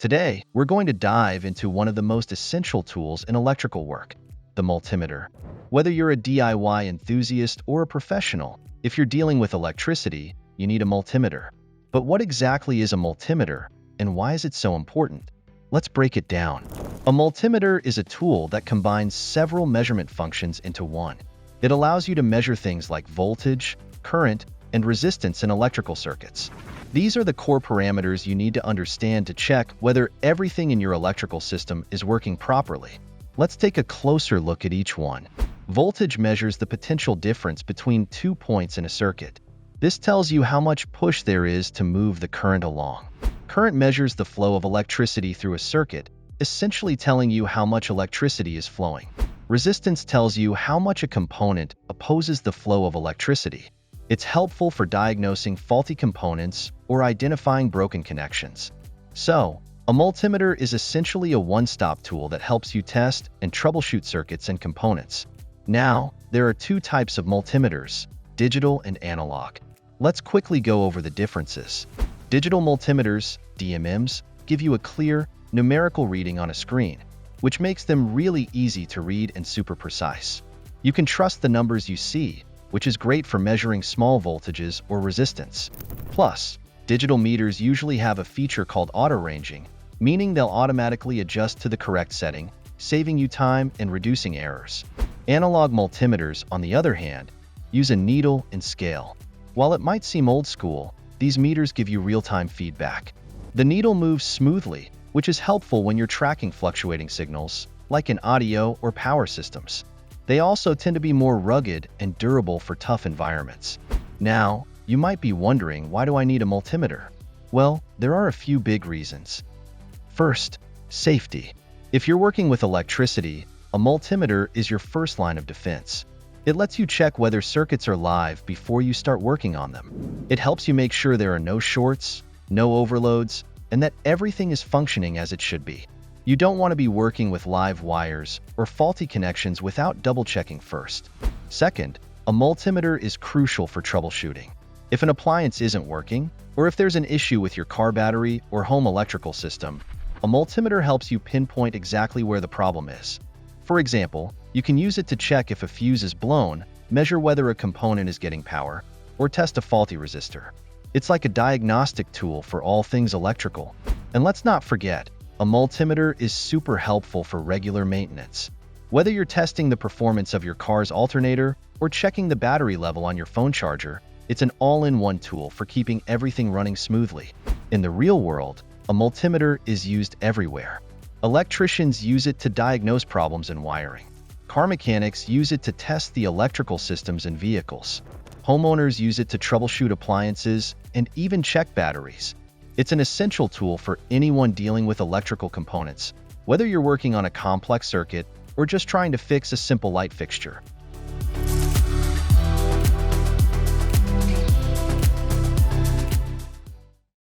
Today, we're going to dive into one of the most essential tools in electrical work, the multimeter. Whether you're a DIY enthusiast or a professional, if you're dealing with electricity, you need a multimeter. But what exactly is a multimeter, and why is it so important? Let's break it down. A multimeter is a tool that combines several measurement functions into one. It allows you to measure things like voltage, current, and resistance in electrical circuits. These are the core parameters you need to understand to check whether everything in your electrical system is working properly. Let's take a closer look at each one. Voltage measures the potential difference between 2 points in a circuit. This tells you how much push there is to move the current along. Current measures the flow of electricity through a circuit, essentially telling you how much electricity is flowing. Resistance tells you how much a component opposes the flow of electricity. It's helpful for diagnosing faulty components or identifying broken connections. So, a multimeter is essentially a one-stop tool that helps you test and troubleshoot circuits and components. Now, there are two types of multimeters, digital and analog. Let's quickly go over the differences. Digital multimeters, DMMs, give you a clear, numerical reading on a screen, which makes them really easy to read and super precise. You can trust the numbers you see, which is great for measuring small voltages or resistance. Plus, digital meters usually have a feature called auto-ranging, meaning they'll automatically adjust to the correct setting, saving you time and reducing errors. Analog multimeters, on the other hand, use a needle and scale. While it might seem old school, these meters give you real-time feedback. The needle moves smoothly, which is helpful when you're tracking fluctuating signals, like in audio or power systems. They also tend to be more rugged and durable for tough environments. Now, you might be wondering, why do I need a multimeter? Well, there are a few big reasons. First, safety. If you're working with electricity, a multimeter is your first line of defense. It lets you check whether circuits are live before you start working on them. It helps you make sure there are no shorts, no overloads, and that everything is functioning as it should be. You don't want to be working with live wires or faulty connections without double-checking first. Second, a multimeter is crucial for troubleshooting. If an appliance isn't working, or if there's an issue with your car battery or home electrical system, a multimeter helps you pinpoint exactly where the problem is. For example, you can use it to check if a fuse is blown, measure whether a component is getting power, or test a faulty resistor. It's like a diagnostic tool for all things electrical. And let's not forget, a multimeter is super helpful for regular maintenance. Whether you're testing the performance of your car's alternator or checking the battery level on your phone charger, it's an all-in-one tool for keeping everything running smoothly. In the real world, a multimeter is used everywhere. Electricians use it to diagnose problems in wiring. Car mechanics use it to test the electrical systems in vehicles. Homeowners use it to troubleshoot appliances and even check batteries. It's an essential tool for anyone dealing with electrical components, whether you're working on a complex circuit or just trying to fix a simple light fixture.